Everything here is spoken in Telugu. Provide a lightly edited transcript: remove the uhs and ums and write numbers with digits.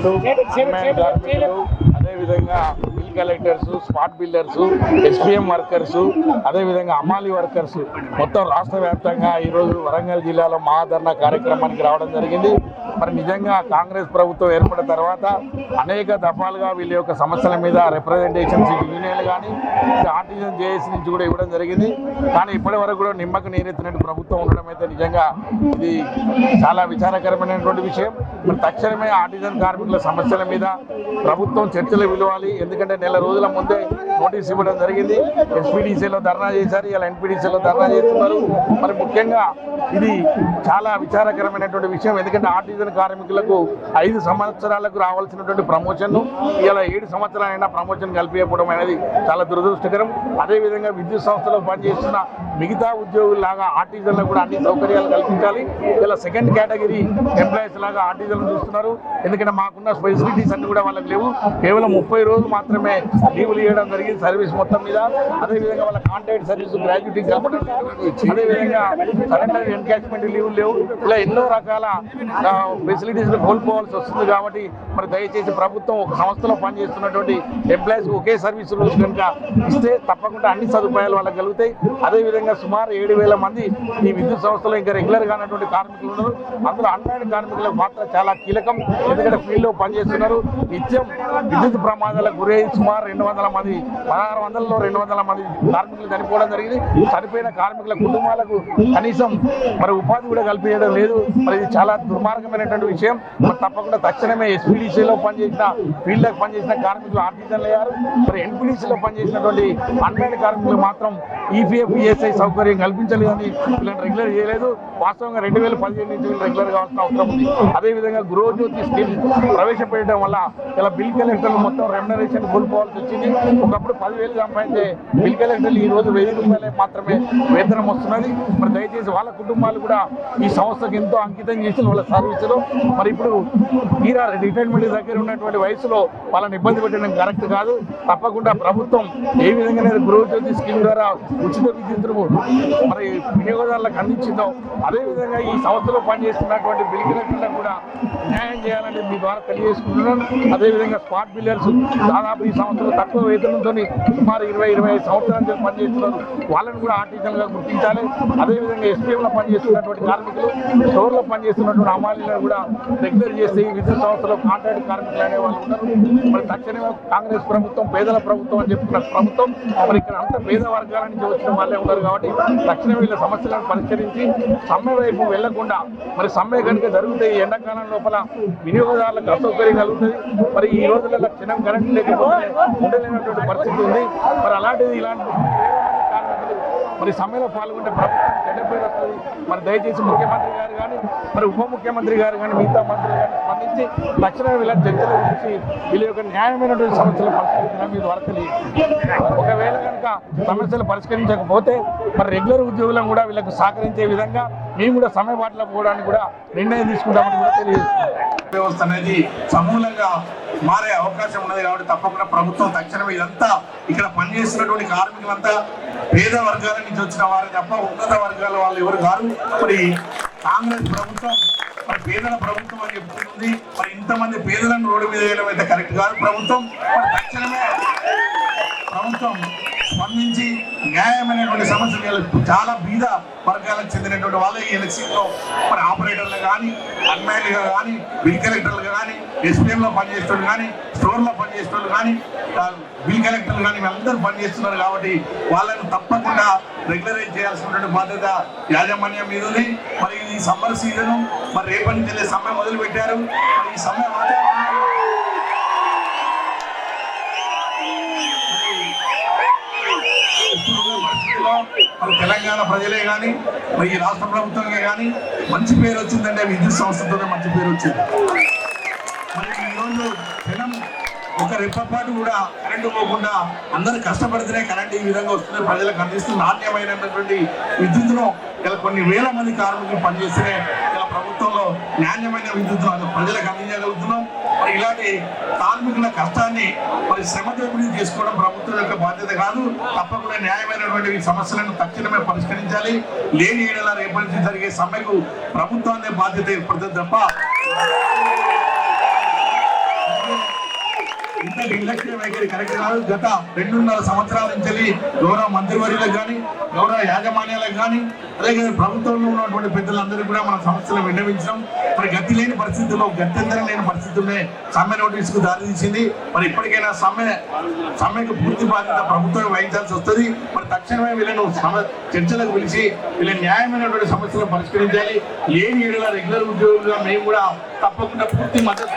కార్మికులు, అన్మ్యాన్ కార్మికులు, అదేవిధంగా bill collectors, spot builders, SPM workers, అదేవిధంగా అమాలి వర్కర్స్ మొత్తం రాష్ట్ర వ్యాప్తంగా ఈరోజు వరంగల్ జిల్లాలో మహాధర్నా కార్యక్రమానికి రావడం జరిగింది. మరి నిజంగా కాంగ్రెస్ ప్రభుత్వం ఏర్పడిన తర్వాత అనేక దఫాలుగా వీళ్ళ యొక్క సమస్యల మీద రిప్రజెంటేషన్స్ యూనియన్లు కానీ ఆర్టిజన్ జేఏసీ నుంచి కూడా ఇవ్వడం జరిగింది. కానీ ఇప్పటి వరకు కూడా నిమ్మకు నీరెత్తినట్టు ప్రభుత్వం ఉండడం అయితే నిజంగా ఇది చాలా విచారకరమైనటువంటి విషయం. మరి తక్షణమే ఆర్టిజన్ కార్మికుల సమస్యల మీద ప్రభుత్వం చర్చలు పిలవాలి. ఎందుకంటే నెల రోజుల ముందే నోటీస్ ఇవ్వడం జరిగింది. ఎస్పీడీసీలో ధర్నా చేశారు, ఇలా ఎన్పీడీసీలో ధర్నా చేస్తున్నారు. మరి ముఖ్యంగా ఇది చాలా విచారకరమైనటువంటి విషయం. ఎందుకంటే ఆర్టిజన్ కార్మికులకు 5 సంవత్సరాలకు రావాల్సినటువంటి ప్రమోషన్ ఇలా 7 సంవత్సరాలైనా ప్రమోషన్ కల్పించకపోవడం అనేది చాలా దురదృష్టకరం. అదేవిధంగా విద్యుత్ సంస్థలో పనిచేస్తున్న మిగతా ఉద్యోగుల్లాగా ఆర్టిజన్లకు కూడా అన్ని సౌకర్యాలు కల్పించాలి. ఇలా సెకండ్ కేటగిరీ ఎంప్లాయీస్ లాగా ఆర్టిజన్లు చూస్తున్నారు. ఎందుకంటే మాకున్న ఫెసిలిటీస్ అన్ని కూడా వాళ్ళకి లేవు. కేవలం 30 రోజులు మాత్రమే లీవులు ఇవ్వడం జరిగింది సర్వీస్ మొత్తం మీద. అదేవిధంగా వాళ్ళ కాంట్రాక్ట్ సర్వీస్ గ్రాడ్యుటీ కలపడం, అదేవిధంగా సరెండర్ ఎన్కాష్మెంట్ లీవులు లేవు. ఇలా ఎన్నో రకాల ఫెసిలిటీస్ కోల్పోవాల్సి వస్తుంది. కాబట్టి మరి దయచేసి ప్రభుత్వం ఒక సంస్థలో పనిచేస్తున్నటువంటి ఎంప్లాయీస్ ఒకే సర్వీస్ రూల్స్ కనుక ఇస్తే తప్పకుండా అన్ని సదుపాయాలు వాళ్ళకి కలుగుతాయి. అదేవిధంగా సుమారు 7,000 మంది ఈ విద్యుత్ సంస్థలో ఇంకా రెగ్యులర్గా ఉన్నటువంటి కార్మికులు ఉన్నారు. అందులో అన్మ్యాన్ కార్మికుల పాత్ర చాలా కీలకం. ఎందుకంటే ఫీల్డ్లో పనిచేస్తున్నారు. నిత్యం విద్యుత్ ప్రమాదాలకు గురై సుమారు 200 మంది 1600లో 200 మంది కార్మికులు చనిపోవడం జరిగింది. చనిపోయిన కార్మికుల కుటుంబాలకు కనీసం మరి ఉపాధి కూడా కల్పించడం లేదు. మరి ఇది చాలా దుర్మార్గమైనటువంటి విషయం. మరి తప్పకుండా తక్షణమే ఎస్పీడీసీలో పనిచేసిన ఫీల్డ్లకు పనిచేసిన కార్మికులు ఆర్టిజన్లు అయ్యారు. మరి ఎన్పీడీసీలో పనిచేసినటువంటి అన్మ్యాన్ కార్మికులు మాత్రం ఈపీఎఫ్ ఈఎస్ఐ సౌకర్యం కల్పించలేదని వీళ్ళని రెగ్యులర్ చేయలేదు. వాస్తవంగా 2015 నుంచి వీళ్ళు రెగ్యులర్ కావాల్సిన అవసరం ఉంది. అదేవిధంగా గృహజ్యోతి స్కీమ్ ప్రవేశపెట్టడం వల్ల ఇలా బిల్ కలెక్టర్లు మొత్తం రెమ్యునరేషన్ కోల్పోవాల్సి వచ్చింది. ఒకప్పుడు 10,000 సంపాదించే బిల్ కలెక్టర్లు ఈ రోజు 1,000 రూపాయలే మాత్రమే వేతనం వస్తున్నది. మరి దయచేసి వాళ్ళ కుటుంబాలు కూడా ఈ సంస్థకు ఎంతో అంకితం చేసి వాళ్ళ సర్వీసులో మరి ఇప్పుడు తీరా రిటైర్మెంట్ దగ్గర ఉన్నటువంటి వయసులో వాళ్ళని ఇబ్బంది పెట్టడం కరెక్ట్ కాదు. తప్పకుండా ప్రభుత్వం ఏ విధంగా గృహజ్యోతి స్కీమ్ ద్వారా ఉచిత విద్యుత్తును మరి వినియోగదారులకు అందించిందో అదేవిధంగా ఈ సంస్థలో పనిచేస్తున్నటువంటి బిల్ కలెక్టర్లకు కూడా న్యాయం చేయాలని మీ ద్వారా తెలియజేసుకుంటున్నాను. అదేవిధంగా స్పాట్ బిల్లర్స్ దాదాపు ఈ సంవత్సరం తక్కువ వేతనంతో సుమారు 20-25 సంవత్సరాల నుంచి పనిచేస్తున్నారు. వాళ్ళని కూడా ఆర్టిజన్గా గుర్తించాలి. అదేవిధంగా ఎస్పీఎంలో పనిచేస్తున్నటువంటి కార్మికులు, స్టోర్లో పనిచేస్తున్నటువంటి అమాలీలను కూడా రెగ్యులర్ చేసి విద్యుత్ సంస్థలో కాంట్రాక్ట్ కార్మికులు అనే వాళ్ళు ఉన్నారు. మరి తక్షణమే కాంగ్రెస్ ప్రభుత్వం పేదల ప్రభుత్వం అని చెప్పుకున్న ప్రభుత్వం మరి ఇక్కడ అంత పేద వర్గాల నుంచి వచ్చిన వాళ్ళే ఉన్నారు. కాబట్టి తక్షణమే వీళ్ళ సమస్యలను పరిష్కరించి సమ్మె వైపు వెళ్లకుండా మరి సమ్మె కనుక జరిగితే ఈ ఎండాకాలం లోపల వినియోగదారులకు అసౌకర్యం కలుగుతుంది. మరి ఈ రోజులలో క్షణం కరెంట్ లేకపోతే ఉండలేనటువంటి పరిస్థితి ఉంది. మరి అలాంటిది ఇలాంటి మరి సమ్మెలో పాల్గొంటే ప్రభుత్వం చెడ్డపేరు వస్తుంది. మరి దయచేసి ముఖ్యమంత్రి గారు కానీ మరి ఉప ముఖ్యమంత్రి గారు కానీ మిగతా మంత్రులు కానీ స్పందించి తక్షణమే వీళ్ళ చర్చల గురించి వీళ్ళ యొక్క న్యాయమైనటువంటి సమస్యలు పరిష్కరించడం మీద వరకు. ఒకవేళ కనుక సమస్యలు పరిష్కరించకపోతే మరి రెగ్యులర్ ఉద్యోగులను కూడా వీళ్ళకు సహకరించే విధంగా మేము కూడా సమ్మె బాటలో పోవడానికి కూడా నిర్ణయం తీసుకుంటామని కూడా తెలియజేస్తున్నాం. వ్యవస్థ అనేది సమూలంగా మారే అవకాశం ఉన్నది. కాబట్టి తప్పకుండా ప్రభుత్వం తక్షణమే ఇదంతా ఇక్కడ పనిచేస్తున్నటువంటి కార్మికులంతా పేద వర్గాల నుంచి వచ్చిన వారు తప్ప ఉన్నత వర్గాల వాళ్ళు ఎవరు కాదు. మరి కాంగ్రెస్ ప్రభుత్వం మరి పేదల ప్రభుత్వం అని చెప్తుంది. మరి ఇంతమంది పేదలను రోడ్డు మీద వేయడం అయితే కరెక్ట్ కాదు. ప్రభుత్వం మరి తక్షణమే ప్రభుత్వం స్పందించి న్యాయమైనటువంటి సమస్యలు చాలా బీద వర్గాలకు చెందినటువంటి వాళ్ళే ఈ ఎలక్షన్లో మరి ఆపరేటర్లు కానీ, అన్మ్యాన్లుగా కానీ, బిల్ కలెక్టర్లు కానీ, ఎస్పీఎంలో పనిచేసేవాళ్ళు కానీ, స్టోర్లో పనిచేసేవాళ్ళు కానీ, బిల్ కలెక్టర్లు కానీ వీళ్ళందరూ పనిచేస్తున్నారు. కాబట్టి వాళ్ళను తప్పకుండా రెగ్యులరైజ్ చేయాల్సినటువంటి బాధ్యత యాజమాన్యం మీద ఉంది. మరి ఈ సమ్మర్ సీజన్ మరి రేపటి నుంచి సమ్మె మొదలు పెట్టారు. మరి ఈ సమ్మె మరి తెలంగాణ ప్రజలే కానీ మరి ఈ రాష్ట్ర ప్రభుత్వమే కానీ మంచి పేరు వచ్చిందంటే విద్యుత్ సంస్థతోనే మంచి పేరు వచ్చింది. మరి ఈరోజు జనం ఒక రెప్పపాటు కూడా కరెంటు పోకుండా అందరూ కష్టపడితేనే కరెంట్ ఈ విధంగా వస్తుంది. ప్రజలకు అందిస్తున్న నాణ్యమైనటువంటి విద్యుత్తును ఇలా కొన్ని వేల మంది కార్మికులు పనిచేస్తేనే ఇలా ప్రభుత్వంలో నాణ్యమైన విద్యుత్తును ప్రజలకు అందించగలుగుతున్నాం. మరి ఇలాంటి కార్మికుల కష్టాన్ని మరి శ్రమ దోపిడీ చేసుకోవడం ప్రభుత్వం యొక్క బాధ్యత కాదు. తప్పకుండా న్యాయమైనటువంటి సమస్యలను తక్షణమే పరిష్కరించాలి. లేని ఏడల రేపటి నుంచి జరిగే సమ్మెకు ప్రభుత్వాన్ని బాధ్యత ఏర్పడుతుంది తప్ప ఇంత నిర్లక్ష్య వైఖరి కరెక్ట్ కాదు. గత 2.5 సంవత్సరాల నుంచి గౌరవ మంత్రివర్యులకు కానీ గౌరవ యాజమాన్యాలకు కానీ అలాగే ప్రభుత్వంలో ఉన్నటువంటి పెద్దలందరికీ కూడా మన సమస్యలు విన్నవించడం. మరి గతి లేని పరిస్థితుల్లో గత్యంతరం లేని పరిస్థితుల్లోనే సమ్మె నోటీసుకు దారితీసింది. మరి ఇప్పటికైనా సమ్మెకు పూర్తి బాధ్యత ప్రభుత్వం వహించాల్సి వస్తుంది. మరి తక్షణమే వీళ్ళను చర్చలకు పిలిచి వీళ్ళ న్యాయమైనటువంటి సమస్యలను పరిష్కరించాలి. లేని ఏడుగా రెగ్యులర్ ఉద్యోగులుగా మేము కూడా తప్పకుండా పూర్తి మద్దతు